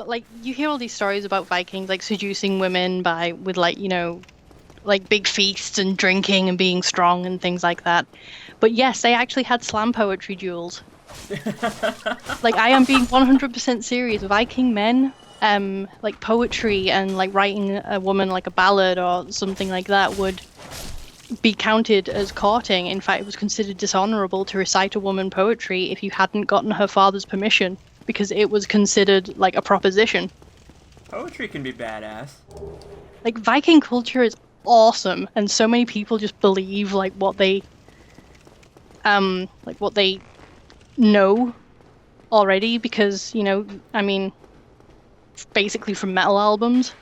but like you hear all these stories about Vikings like seducing women with like, like big feasts and drinking and being strong and things like that. But yes, they actually had slam poetry duels. Like I am being 100% serious. Viking men, like poetry and like writing a woman like a ballad or something like that would be counted as courting. In fact, it was considered dishonorable to recite a woman poetry if you hadn't gotten her father's permission because it was considered like a proposition. Poetry can be badass. Like Viking culture is awesome, and so many people just believe like what they know already because, I mean, basically from metal albums.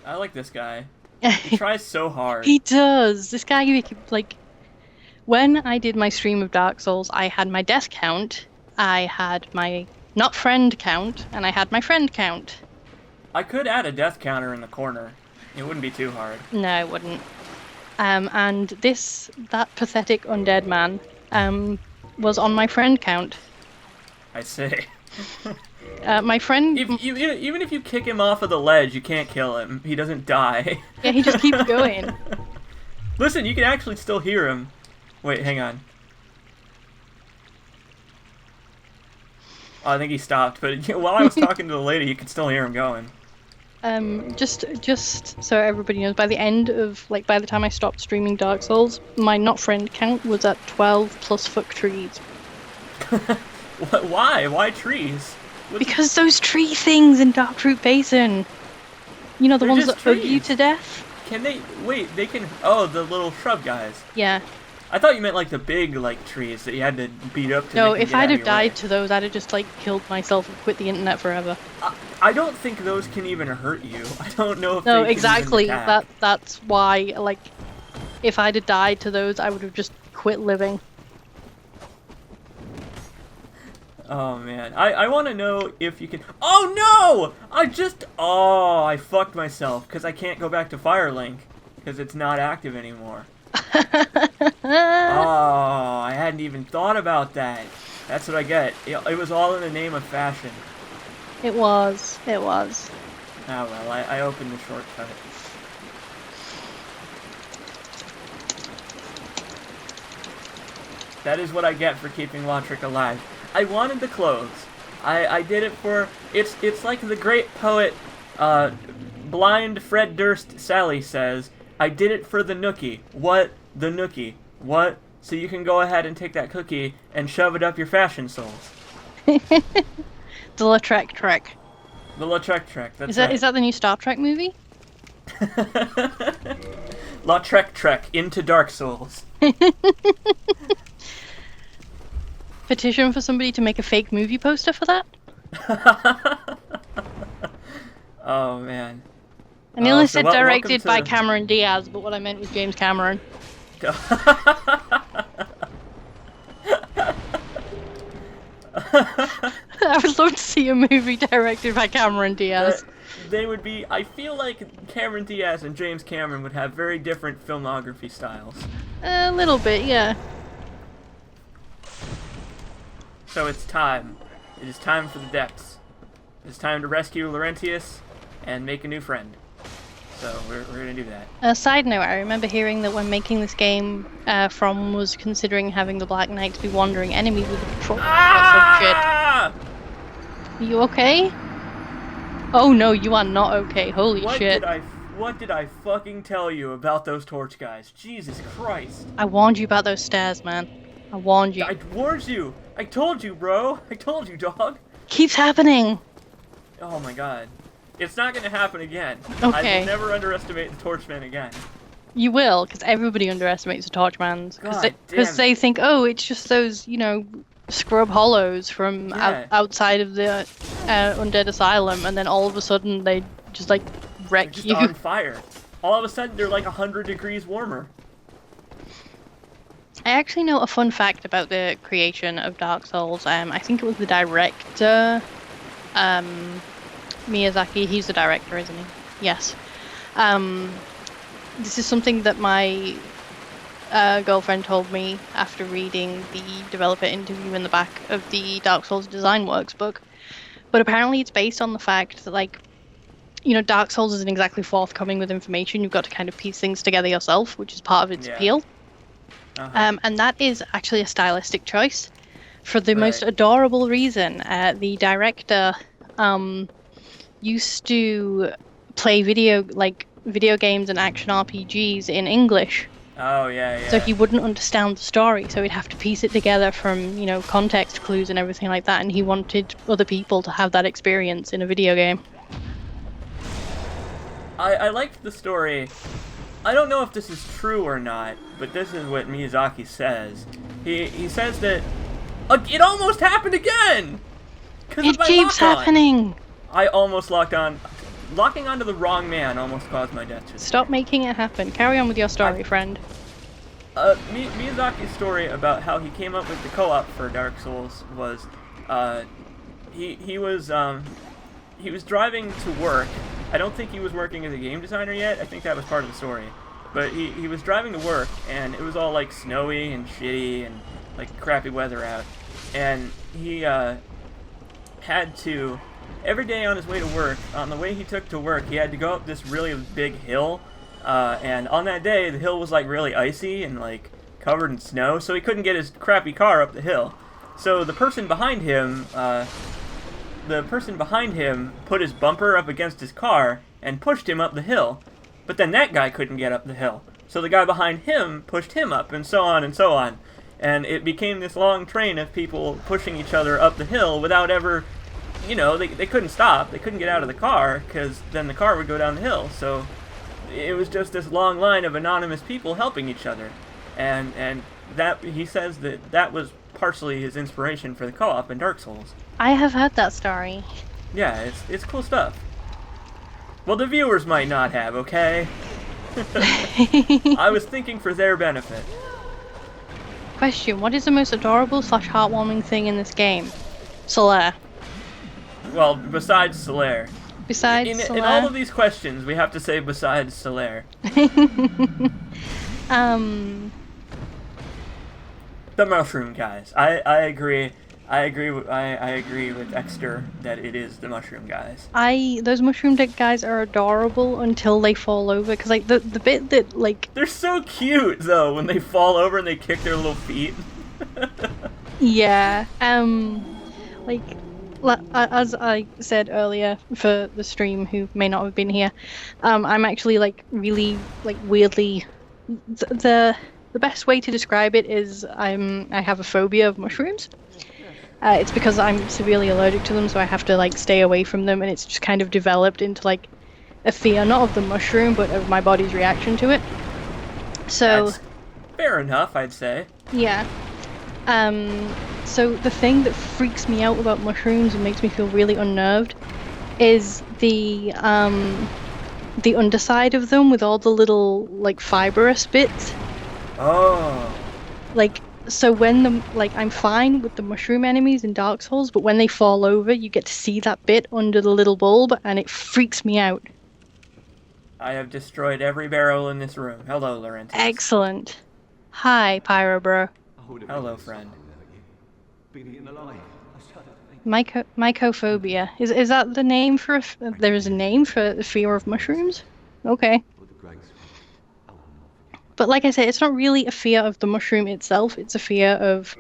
I like this guy. He tries so hard. He does. This guy, like, when I did my stream of Dark Souls, I had my death count, I had my not friend count, and I had my friend count. I could add a death counter in the corner. It wouldn't be too hard. No, I wouldn't. And that pathetic undead man, was on my friend count. I say. My friend. Even if you kick him off of the ledge, you can't kill him. He doesn't die. Yeah, he just keeps going. Listen, you can actually still hear him. Wait, hang on. Oh, I think he stopped, but while I was talking to the lady, you could still hear him going. Just so everybody knows, by the time I stopped streaming Dark Souls, my not friend count was at 12 plus fuck trees. Why? Why trees? Because those tree things in Darkroot Basin. You know, the They're ones just that hug you trees. to death? Can they... Wait, they can... Oh, the little shrub guys. Yeah. I thought you meant like the big, like, trees that you had to beat up to No, make them if get out I'd of have your died way. to those, I'd have just, like, killed myself and quit the internet forever. I don't think those can even hurt you. I don't know if No, they can exactly. even attack. That's why, like, if I'd have died to those, I would have just quit living. Oh, man. I want to know if you can... Oh, no! I fucked myself, because I can't go back to Firelink, because it's not active anymore. Oh, I hadn't even thought about that. That's what I get. It was all in the name of fashion. It was. It was. Oh, well, I opened the shortcut. That is what I get for keeping Lotric alive. I wanted the clothes. I did it for... It's like the great poet, blind Fred Durst Sally says, I did it for the nookie. What? The nookie. What? So you can go ahead and take that cookie and shove it up your fashion soles. The Lautrec Trek. The Lautrec Trek, that's Is that the new Star Trek movie? Lautrec Trek into Dark Souls. Petition for somebody to make a fake movie poster for that? Oh, man. I nearly So said welcome directed by to- Cameron Diaz, but what I meant was James Cameron. I would love to see a movie directed by Cameron Diaz. They would be... I feel like Cameron Diaz and James Cameron would have very different filmography styles. A little bit, yeah. So it's time. It is time for the depths. It's time to rescue Laurentius and make a new friend. So we're gonna do that. A side note, I remember hearing that when making this game, From was considering having the Black Knights be wandering enemies with a patrol. Ah! Are you okay? Oh no, you are not okay. Holy shit. What did I fucking tell you about those torch guys? Jesus Christ. I warned you about those stairs, man. I warned you. I warned you. I told you, bro. I told you, dog. Keeps happening. Oh my god. It's not gonna happen again. Okay. I will never underestimate the Torchmen again. You will, because everybody underestimates the Torchmans. God Because damn they it. think, oh, it's just those, scrub hollows from Yeah. outside of the undead asylum, and then all of a sudden they just, like, They're wreck just you. on fire. All of a sudden, they're like 100 degrees warmer. I actually know a fun fact about the creation of Dark Souls. I think it was the director, Miyazaki. He's the director, isn't he? Yes. This is something that my girlfriend told me after reading the developer interview in the back of the Dark Souls Design Works book. But apparently it's based on the fact that like, Dark Souls isn't exactly forthcoming with information. You've got to kind of piece things together yourself, which is part of its Yeah. appeal. Uh-huh. And that is actually a stylistic choice for the most Right. adorable reason. The director used to play video games and action RPGs in English. Oh, yeah, So yeah. he wouldn't understand the story, so he'd have to piece it together from, context clues and everything like that, and he wanted other people to have that experience in a video game. I liked the story. I don't know if this is true or not, but this is what Miyazaki says. He says that it almost happened again. 'Cause of It my keeps lock-on. happening! I almost locked on. Locking onto the wrong man almost caused my death. Stop making it happen. Carry on with your story, friend. Miyazaki's story about how he came up with the co-op for Dark Souls was, he was driving to work. I don't think he was working as a game designer yet. I think that was part of the story. But he was driving to work, and it was all like snowy and shitty and like crappy weather out. And he had to, every day on his way to work, on the way he took to work, he had to go up this really big hill. And on that day, the hill was like really icy and like covered in snow, so he couldn't get his crappy car up the hill. So the person behind him put his bumper up against his car and pushed him up the hill. But then that guy couldn't get up the hill. So the guy behind him pushed him up, and so on and so on. And it became this long train of people pushing each other up the hill without ever, they couldn't stop. They couldn't get out of the car, because then the car would go down the hill. So it was just this long line of anonymous people helping each other. And that, he says that was partially his inspiration for the co-op in Dark Souls. I have heard that story. Yeah, it's cool stuff. Well, the viewers might not have, okay? I was thinking for their benefit. Question, what is the most adorable / heartwarming thing in this game? Solaire. Well, besides Solaire. Besides In Solaire? all of these questions, we have to say besides Solaire. The mushroom guys. I agree. I agree with Exter that it is the mushroom guys. Those mushroom dick guys are adorable until they fall over, because like the bit that like They're so cute though when they fall over and they kick their little feet. yeah like as I said earlier for the stream who may not have been here, I'm actually like really like weirdly the best way to describe it is I have a phobia of mushrooms. It's because I'm severely allergic to them, so I have to like stay away from them, and it's just kind of developed into like a fear, not of the mushroom, but of my body's reaction to it. So That's fair enough, I'd say. yeah. So the thing that freaks me out about mushrooms and makes me feel really unnerved is the underside of them with all the little like fibrous bits. Oh. Like, so when I'm fine with the mushroom enemies in Dark Souls, but when they fall over, you get to see that bit under the little bulb, and it freaks me out. I have destroyed every barrel in this room. Hello, Laurentius. Excellent. Hi, Pyro Bro. Hello, friend. Mycophobia. Is that the name for there is a name for the fear of mushrooms? Okay. But like I said, it's not really a fear of the mushroom itself, it's a fear of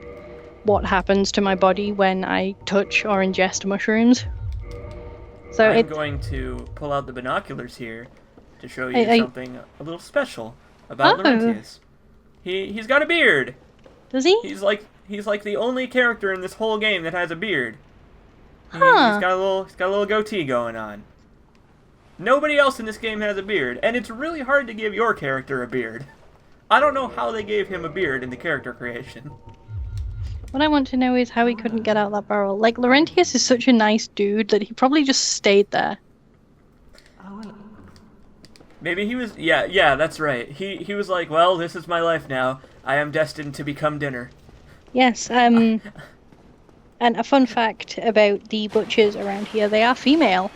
what happens to my body when I touch or ingest mushrooms. So I'm going to pull out the binoculars here to show you something a little special about Laurentius. He's got a beard. Does he? He's like the only character in this whole game that has a beard. He's Huh. got a little goatee going on. Nobody else in this game has a beard, and it's really hard to give your character a beard. I don't know how they gave him a beard in the character creation. What I want to know is how he couldn't get out that barrel. Like, Laurentius is such a nice dude that he probably just stayed there. Maybe he was... Yeah, that's right. He was like, well, this is my life now. I am destined to become dinner. Yes, and a fun fact about the butchers around here, they are female.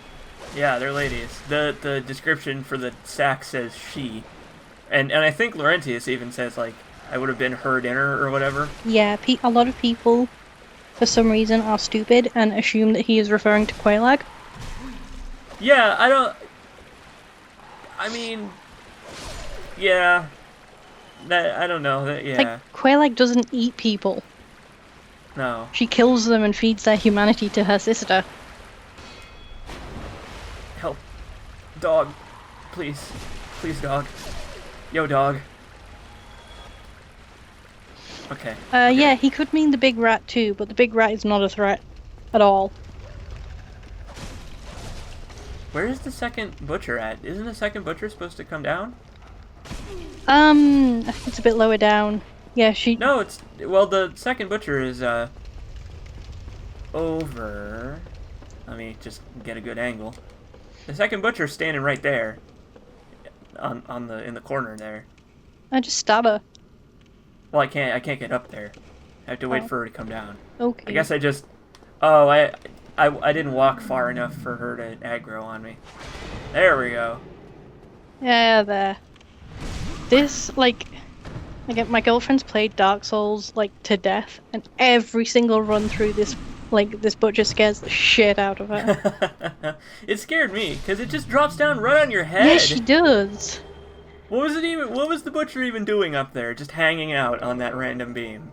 Yeah, they're ladies. The description for the sack says she. And I think Laurentius even says, like, I would have been her dinner or whatever. Yeah, a lot of people for some reason, are stupid and assume that he is referring to Quelaag. Yeah, I mean, yeah. I don't know. Yeah. Like, Quelaag doesn't eat people. No. She kills them and feeds their humanity to her sister. Help. Dog. Please. Please, dog. Yo, dog. Okay. Yeah, he could mean the big rat too, but the big rat is not a threat at all. Where is the second butcher at? Isn't the second butcher supposed to come down? I think it's a bit lower down. Yeah, she... No, it's... Well, the second butcher is, over... Let me just get a good angle. The second butcher's standing right there. In the corner there. I just stab her. Well, I can't get up there. I have to wait for her to come down. Okay. I guess I just... Oh, I didn't walk far enough for her to aggro on me. There we go. Yeah, there. This, like, my girlfriend's played Dark Souls, like, to death, and every single run through this, like, this butcher scares the shit out of her. It scared me, because it just drops down right on your head. Yeah, she does. What was the butcher even doing up there, just hanging out on that random beam?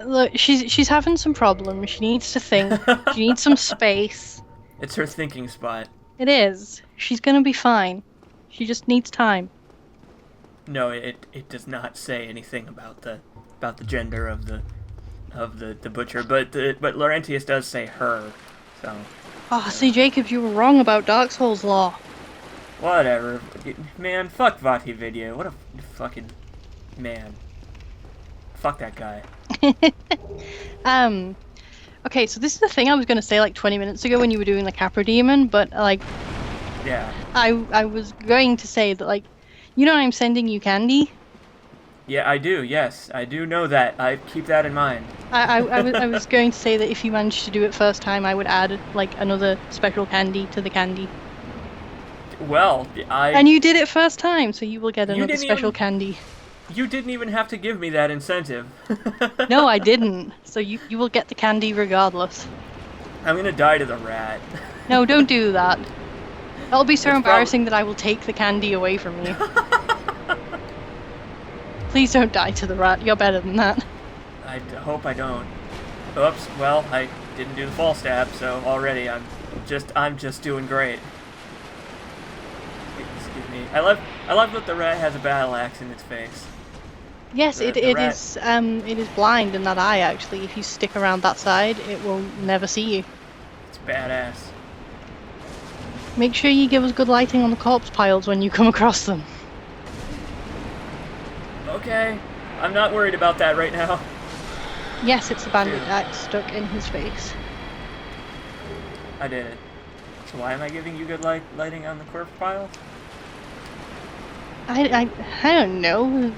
Look, she's having some problems. She needs to think. She needs some space. It's her thinking spot. It is. She's gonna be fine. She just needs time. No, it does not say anything about the gender of the butcher, but Laurentius does say her. So. Oh, see, Jacobs, you were wrong about Dark Souls law. Whatever, man. Fuck Vati Video. What a fucking man. Fuck that guy. Okay, so this is the thing I was gonna say like 20 minutes ago when you were doing the Capra Demon, but like, yeah. I was going to say that, like, you know, I'm sending you candy. Yeah, I do. Yes, I do know that. I keep that in mind. I was going to say that if you managed to do it first time, I would add like another special candy to the candy. Well, And you did it first time, so you will get another special candy. You didn't even have to give me that incentive. No, I didn't. So you will get the candy regardless. I'm gonna die to the rat. No, don't do that. That'll be so embarrassing that I will take the candy away from you. Please don't die to the rat. You're better than that. I hope I don't. Oops. Well, I didn't do the fall stab, so already I'm just doing great. Excuse me. I love that the rat has a battle axe in its face. Yes, it is blind in that eye, actually. If you stick around that side, it will never see you. It's badass. Make sure you give us good lighting on the corpse piles when you come across them. Okay. I'm not worried about that right now. Yes, it's the bandit axe stuck in his face. I did it. So why am I giving you good lighting on the corpse pile? I don't know.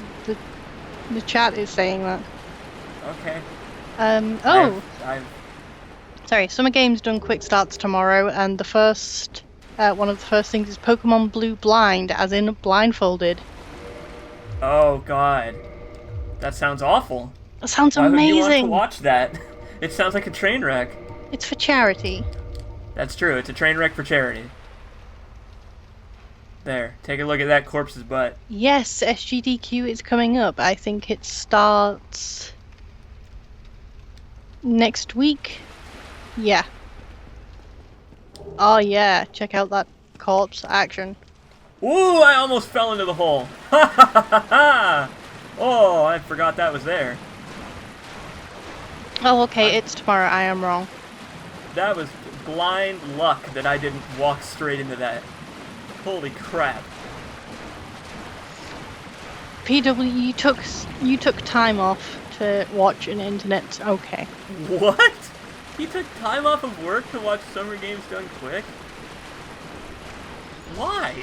The chat is saying that. Okay. Sorry, Summer Games done quick starts tomorrow, and the first, one of the first things is Pokemon Blue Blind, as in blindfolded. Oh God, that sounds awful. That sounds amazing. Why would you want to watch that? It sounds like a train wreck. It's for charity. That's true. It's a train wreck for charity. There, take a look at that corpse's butt. Yes, SGDQ is coming up. I think it starts next week. Yeah. Oh yeah, check out that corpse action. Ooh, I almost fell into the hole. Ha ha ha ha! Oh, I forgot that was there. Oh, okay, it's tomorrow. I am wrong. That was blind luck that I didn't walk straight into that. Holy crap. PW, you took time off to watch an internet. Okay. What? You took time off of work to watch Summer Games Done Quick? Why?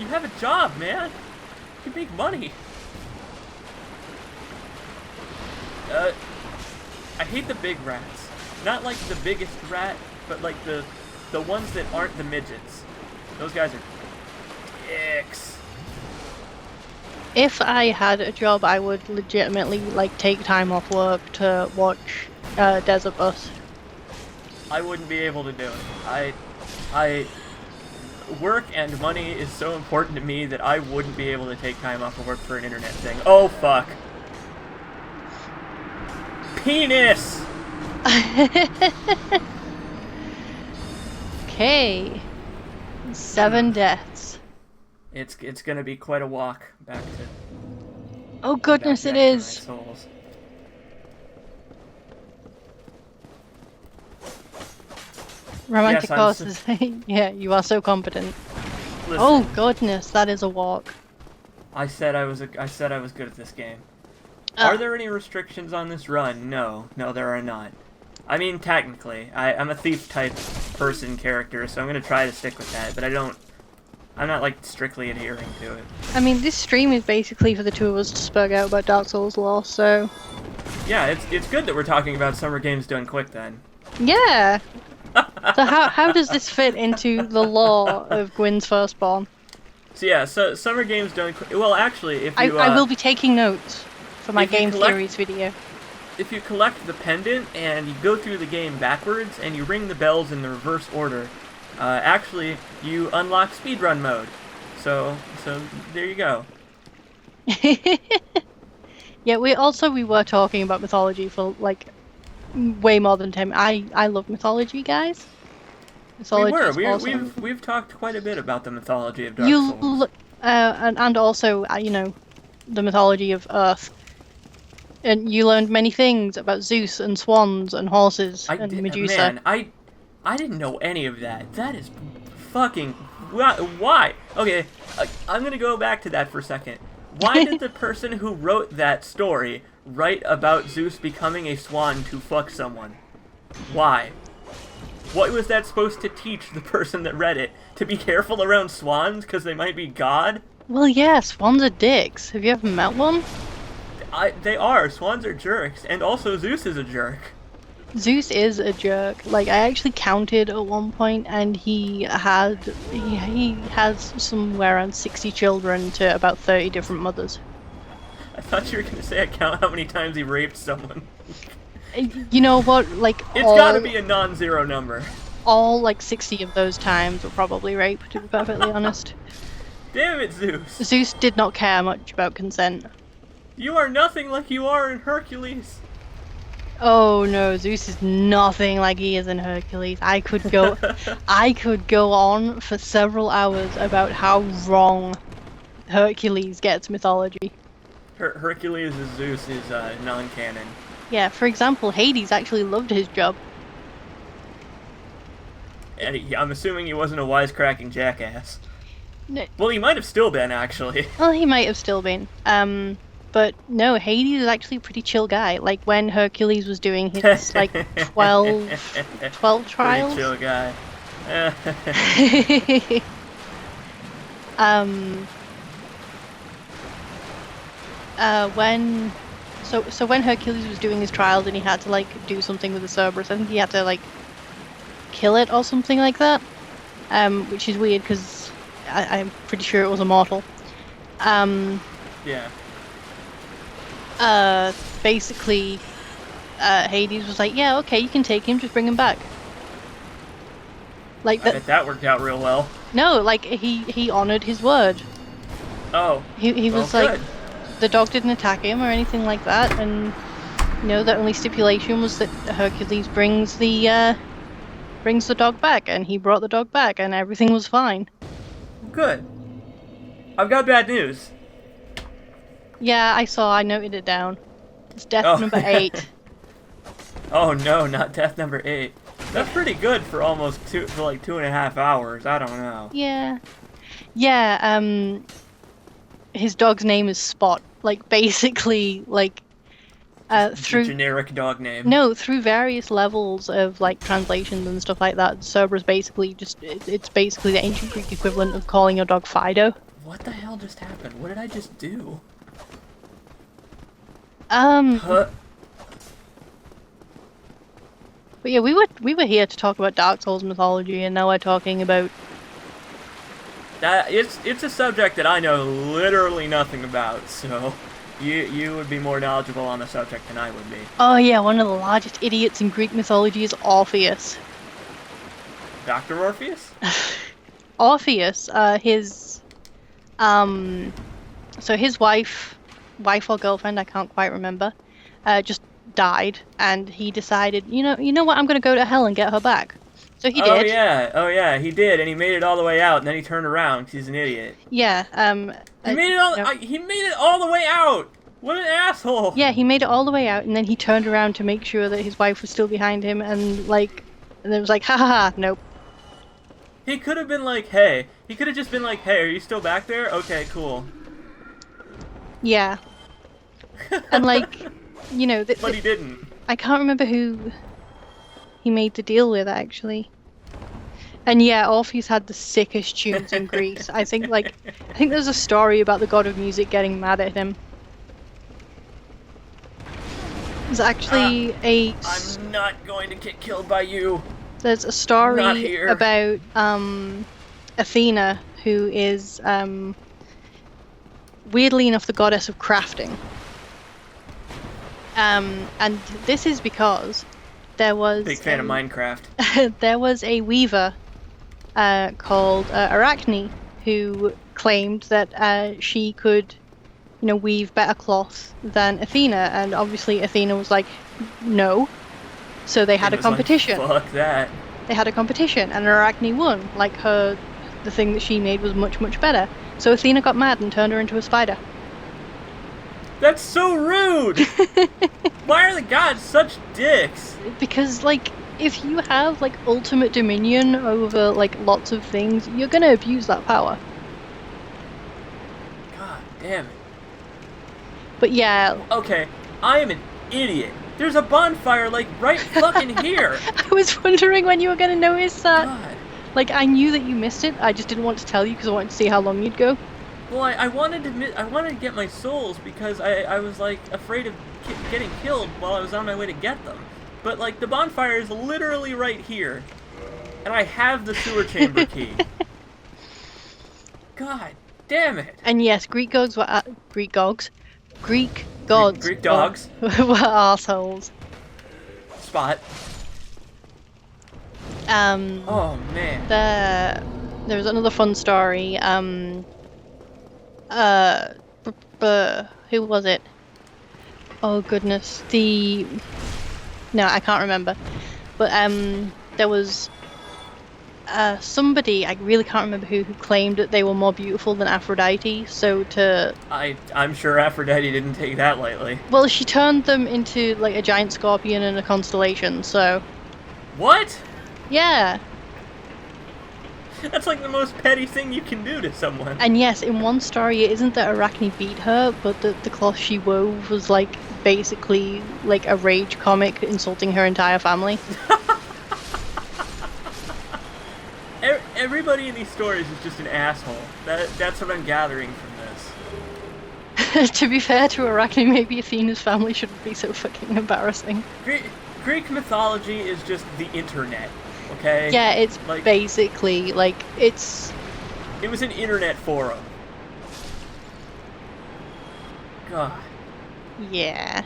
You have a job, man. You make money. I hate the big rats. Not like the biggest rat, but like the ones that aren't the midgets. Those guys are dicks. If I had a job, I would legitimately like take time off work to watch Desert Bus. I wouldn't be able to do it. Work and money is so important to me that I wouldn't be able to take time off of work for an internet thing. Oh fuck. Penis! Okay. 7 deaths. It's gonna be quite a walk back to Oh goodness, back it to my is. souls. Romantic Yes, horses. Yeah, you are so competent. Listen, Oh goodness, that is a walk. I said I was good at this game. Ah. Are there any restrictions on this run? No, there are not. I mean, technically, I'm a thief type person character, so I'm gonna try to stick with that. But I'm not like strictly adhering to it. I mean, this stream is basically for the two of us to spug out about Dark Souls lore, so Yeah, it's good that we're talking about summer games done quick then. yeah. So how does this fit into the lore of Gwyn's Firstborn? So yeah, so summer games done quick. Well, actually, if I you will be taking notes for my if you game collect- theories video. if you collect the pendant and you go through the game backwards and you ring the bells in the reverse order, actually you unlock speedrun mode. So there you go. Yeah, we were talking about mythology for like way more than 10. I love mythology, guys. Mythology is awesome. We've talked quite a bit about the mythology of Dark You Souls. and also you know, the mythology of Earth. And you learned many things about Zeus and swans and horses and Medusa. Man, I didn't know any of that. That is fucking why? Okay, I'm gonna go back to that for a second. Why did the person who wrote that story write about Zeus becoming a swan to fuck someone? Why? What was that supposed to teach the person that read it? To be careful around swans because they might be God? Well, yeah, swans are dicks. Have you ever met one? They are. Swans are jerks, and also Zeus is a jerk. Zeus is a jerk. Like, I actually counted at one point, and he has somewhere around 60 children to about 30 different mothers. I thought you were gonna say I count how many times he raped someone. You know what? Like, It's gotta be a non-zero number. all like 60 of those times were probably rape, to be perfectly honest. Damn it, Zeus. Zeus did not care much about consent. You are nothing like you are in Hercules. Oh no, Zeus is nothing like he is in Hercules. I could go on for several hours about how wrong Hercules gets mythology. Hercules as Zeus is non-canon. Yeah, for example, Hades actually loved his job. And I'm assuming he wasn't a wisecracking jackass. No, Well, he might have still been, actually. well, he might have still been. But no, Hades is actually a pretty chill guy. Like when Hercules was doing his like 12 trials. Pretty chill guy. When Hercules was doing his trials and he had to like do something with the Cerberus, I think he had to like kill it or something like that. Which is weird because I'm pretty sure it was immortal. Yeah. Basically, Hades was like, yeah, okay, you can take him, just bring him back. Like I bet that worked out real well. No, like he honored his word. Oh. He well, was like, good. the dog didn't attack him or anything like that, and you know the only stipulation was that Hercules brings the dog back, and he brought the dog back, and everything was fine. Good. I've got bad news. Yeah, I noted it down. It's death Oh. number 8. Oh no, not death number 8. That's pretty good for almost 2.5 hours. I don't know. Yeah. Yeah, his dog's name is Spot. Like, basically, like, through... Generic dog name. No, through various levels of, like, translations and stuff like that, Cerberus basically it's basically the ancient Greek equivalent of calling your dog Fido. What the hell just happened? What did I just do? But yeah, we were here to talk about Dark Souls mythology, and now we're talking about It's a subject that I know literally nothing about, so you would be more knowledgeable on the subject than I would be. Oh yeah, one of the largest idiots in Greek mythology is Orpheus. Dr. Orpheus? Orpheus, so his wife or girlfriend, I can't quite remember, just died, and he decided, you know what, I'm gonna go to hell and get her back. So he did. Oh yeah, he did, and he made it all the way out, and then he turned around 'cause he's an idiot. Yeah. He made it all. He made it all the way out. What an asshole! Yeah, he made it all the way out, and then he turned around to make sure that his wife was still behind him, and it was like, ha ha ha, nope. He could have been like, hey. He could have just been like, hey, are you still back there? Okay, cool. Yeah. And But he didn't. I can't remember who he made the deal with, actually. And yeah, Orpheus had the sickest tunes in Greece. I think there's a story about the god of music getting mad at him. There's actually I'm not going to get killed by you. There's a story about Athena, who is weirdly enough the goddess of crafting. And this is because there was big fan of Minecraft. There was a weaver called Arachne who claimed that she could, weave better cloth than Athena, and obviously Athena was like, no. So they had a competition. Like, fuck that. They had a competition, and Arachne won. Like the thing that she made was much, much better. So Athena got mad and turned her into a spider. That's so rude! Why are the gods such dicks? Because, if you have, ultimate dominion over, lots of things, you're gonna abuse that power. God damn it. But yeah... Okay, I am an idiot. There's a bonfire, right fucking here! I was wondering when you were gonna notice that. God. I knew that you missed it, I just didn't want to tell you because I wanted to see how long you'd go. Well, I wanted to get my souls because I was, afraid of getting killed while I was on my way to get them. But, the bonfire is literally right here. And I have the sewer chamber key. God damn it. And yes, Greek gods were... Greek gods Greek dogs. were assholes. Spot. Oh, man. There was another fun story. Who was it? Oh goodness, no, I can't remember. But there was somebody, I really can't remember who claimed that they were more beautiful than Aphrodite. So I'm sure Aphrodite didn't take that lightly. Well, she turned them into a giant scorpion and a constellation. So. What? Yeah. That's the most petty thing you can do to someone. And yes, in one story, it isn't that Arachne beat her, but the cloth she wove was basically a rage comic insulting her entire family. Everybody in these stories is just an asshole. That's what I'm gathering from this. To be fair to Arachne, maybe Athena's family shouldn't be so fucking embarrassing. Greek mythology is just the internet. Okay? Yeah, it's basically, it's... It was an internet forum. God. Yeah.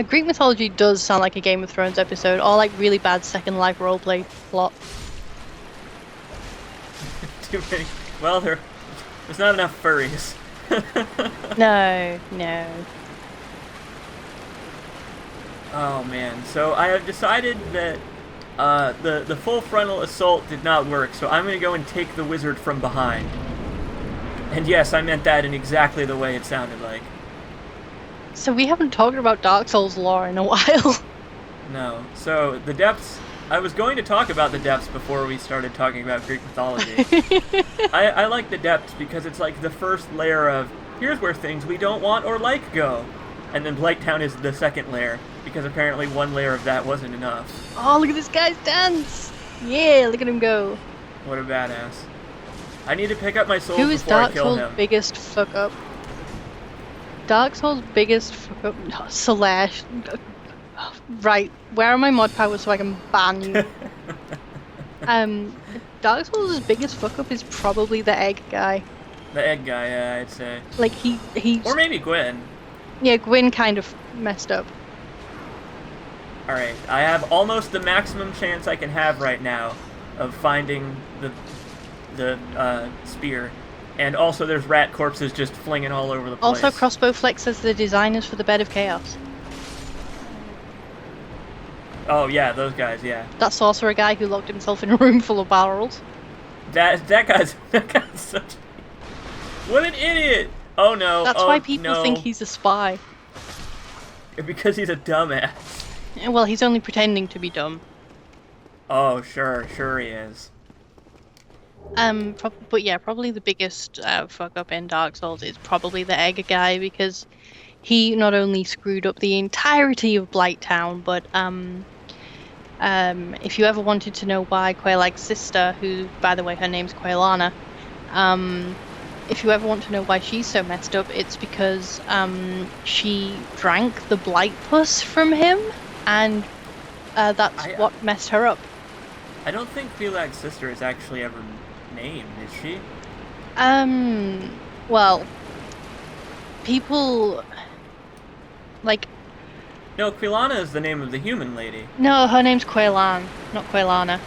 Greek mythology does sound like a Game of Thrones episode, or really bad Second Life roleplay plot. Too many... Well, there's not enough furries. No. Oh, man. So I have decided that the full frontal assault did not work, so I'm going to go and take the wizard from behind. And yes, I meant that in exactly the way it sounded like. So we haven't talked about Dark Souls lore in a while. No. So, the depths... I was going to talk about the depths before we started talking about Greek mythology. I like the depths because it's the first layer of, here's where things we don't want or like go. And then Blighttown is the second layer, because apparently one layer of that wasn't enough. Oh, look at this guy's dance! Yeah, look at him go. What a badass. I need to pick up my souls Who is before Dark I kill Souls' him. biggest fuck up? Dark Souls' biggest fuck up... Slash... Right, where are my mod powers so I can ban you? Dark Souls' biggest fuck up is probably the egg guy. The egg guy, yeah, I'd say. Like he. Or maybe Gwen. Yeah, Gwyn kind of messed up. Alright, I have almost the maximum chance I can have right now of finding the spear. And also there's rat corpses just flinging all over the place. Also, Crossbow Flex says the designers for the Bed of Chaos. Oh yeah, those guys, yeah. That sorcerer guy who locked himself in a room full of barrels. That guy's such... What an idiot! Oh no, That's why people think he's a spy. Because he's a dumbass. Well, he's only pretending to be dumb. Oh, sure he is. But yeah, probably the biggest fuck up in Dark Souls is probably the egg guy, because he not only screwed up the entirety of Blighttown, but if you ever wanted to know why Quaylag's sister, who by the way her name's Quaylana, if you ever want to know why she's so messed up, it's because she drank the Blight Pus from him, and that's what messed her up. I don't think Quaylag's sister is actually ever named, is she? Well, people like... No, Quaylana is the name of the human lady. No, her name's Quaylan, not Quaylana.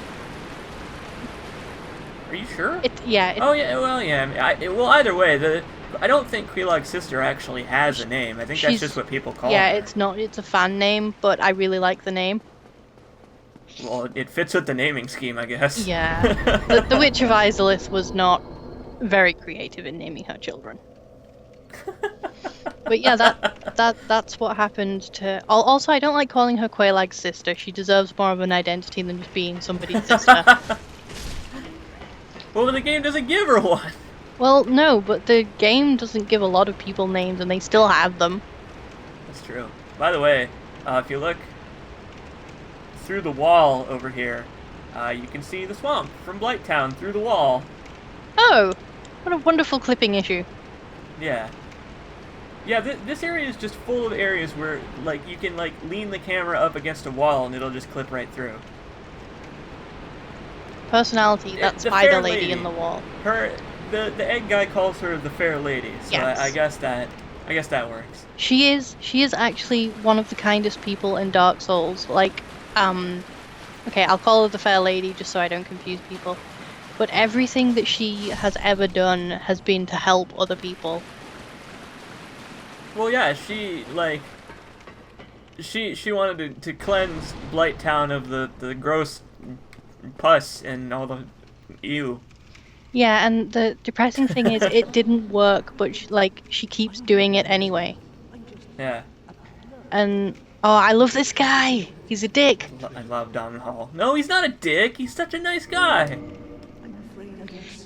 Are you sure? Yeah. Oh yeah, well yeah. Well, either way, I don't think Quaylag's sister actually has a name. I think that's just what people call her. Yeah, it's not. It's a fan name, but I really like the name. Well, it fits with the naming scheme, I guess. Yeah. The Witch of Izalith was not very creative in naming her children. But yeah, that's what happened to... Also, I don't like calling her Quaylag's sister. She deserves more of an identity than just being somebody's sister. Well, the game doesn't give her one. Well, no, but the game doesn't give a lot of people names, and they still have them. That's true. By the way, if you look through the wall over here, you can see the swamp from Blighttown through the wall. Oh, what a wonderful clipping issue. Yeah. Yeah, this area is just full of areas where, like, you can, like, lean the camera up against a wall and it'll just clip right through. Personality, that spider lady in the wall. The egg guy calls her the fair lady, so yes. I guess that works. She is actually one of the kindest people in Dark Souls. Like, okay, I'll call her the fair lady just so I don't confuse people. But everything that she has ever done has been to help other people. Well, yeah, she wanted to cleanse Blighttown of the gross pus and all the ew. Yeah, and the depressing thing is it didn't work, but she keeps doing it anyway. Yeah. And oh, I love this guy. He's a dick. I love Don Hall. No, he's not a dick. He's such a nice guy.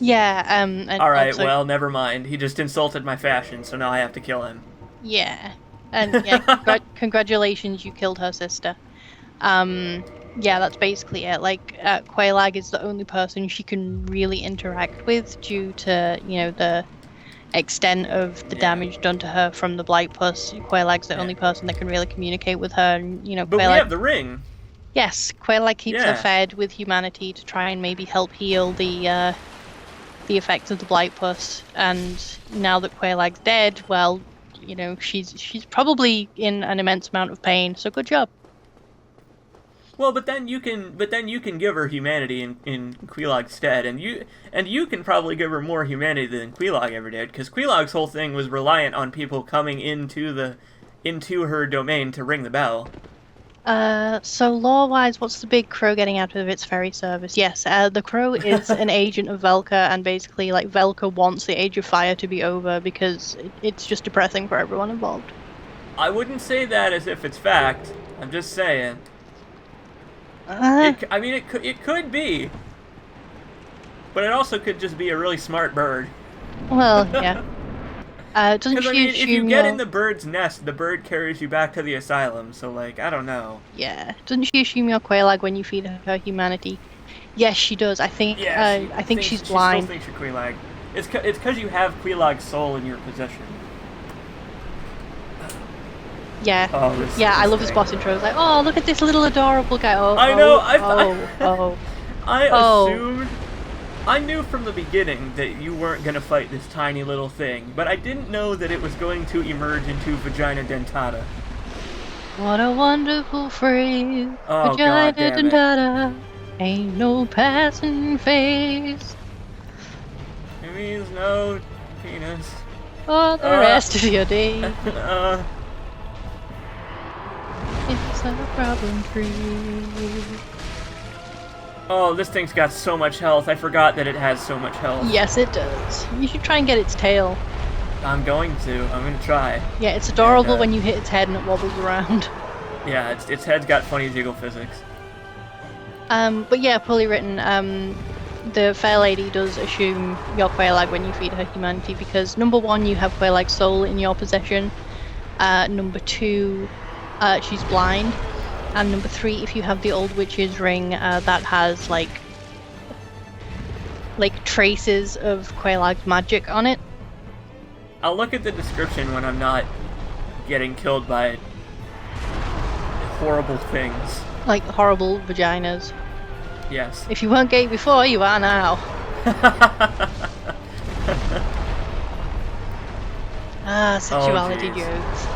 Yeah. And all right. also, well, never mind. He just insulted my fashion, so now I have to kill him. Yeah. And yeah, congratulations, you killed her sister. Yeah, that's basically it. Like, Quaylag is the only person she can really interact with due to, the extent of the damage done to her from the Blight Pus. Quaylag's the only person that can really communicate with her, and, But Quaylag... we have the ring. Yes, Quaylag keeps her fed with humanity to try and maybe help heal the effects of the Blight Pus. And now that Quaylag's dead, well, she's probably in an immense amount of pain, so good job. Well, but then you can give her humanity in Quaylag's stead, and you can probably give her more humanity than Quaylag ever did, because Quaylag's whole thing was reliant on people coming into her domain to ring the bell. So lore-wise, what's the big crow getting out of its fairy service? Yes, the crow is an agent of Velka, and basically, Velka wants the Age of Fire to be over because it's just depressing for everyone involved. I wouldn't say that as if it's fact. I'm just saying. It could be, but it also could just be a really smart bird. Well, yeah. Doesn't she if you get in the bird's nest, the bird carries you back to the asylum. So, I don't know. Yeah. Doesn't she assume you're Quaylag when you feed her humanity? Yes, she does. I think. Yeah, I think she's blind. She still thinks you're Quaylag. It's because you have Quaylag's soul in your possession. Yeah. Oh, I love this boss intro. It's like, oh, look at this little adorable guy. Oh, I know. I I knew from the beginning that you weren't gonna fight this tiny little thing, but I didn't know that it was going to emerge into Vagina Dentata. What a wonderful phrase. Oh, Vagina God damn it. dentata. Ain't no passing phase. It means no penis. For the rest of your day. It's a problem free. Oh, this thing's got so much health. I forgot that it has so much health. Yes, it does. You should try and get its tail. I'm going to try. Yeah, it's adorable And, when you hit its head and it wobbles around. Yeah, its head's got funny jiggle physics. But yeah, poorly written. The fair lady does assume you're Quelaag when you feed her humanity because number one, you have Quelaag's soul in your possession. Number two, she's blind. And number three, if you have the old witch's ring, that has like traces of Quelaag's magic on it. I'll look at the description when I'm not getting killed by horrible things. Like horrible vaginas. Yes. If you weren't gay before, you are now. Sexuality jeez. jokes.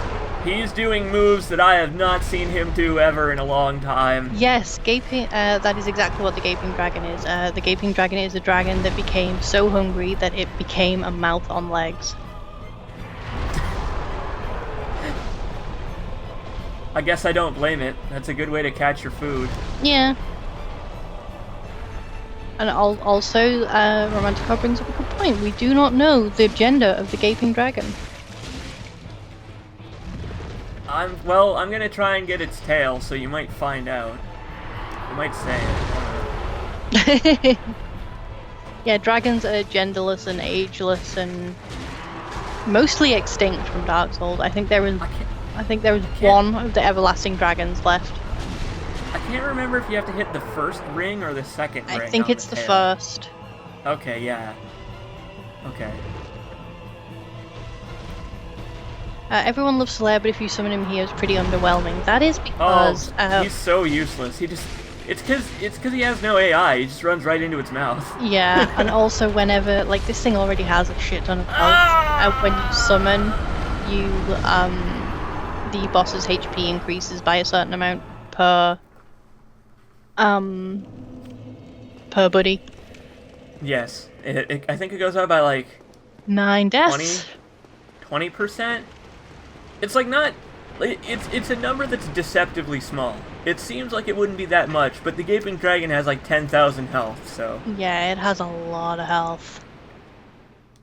He's doing moves that I have not seen him do ever in a long time. Yes, gaping. That is exactly what the Gaping Dragon is. The Gaping Dragon is a dragon that became so hungry that it became a mouth on legs. I guess I don't blame it. That's a good way to catch your food. Yeah. And also, Romantico brings up a good point. We do not know the gender of the Gaping Dragon. I'm gonna try and get its tail, so you might find out. You might say it. Yeah, dragons are genderless and ageless and mostly extinct from Dark Souls. I think there is one of the everlasting dragons left. I can't remember if you have to hit the first ring or the second ring. I think on it's the tail. first. Okay, yeah. Okay. Everyone loves Solaire, but if you summon him here, it's pretty underwhelming. That is because he's so useless. It's because he has no AI. He just runs right into its mouth. yeah, and also whenever this thing already has a shit ton of health, when you summon, the boss's HP increases by a certain amount per buddy. Yes, I think it goes up by like 9 deaths. 20%. It's like not. It's a number that's deceptively small. It seems like it wouldn't be that much, but the Gaping Dragon has like 10,000 health, so. Yeah, it has a lot of health.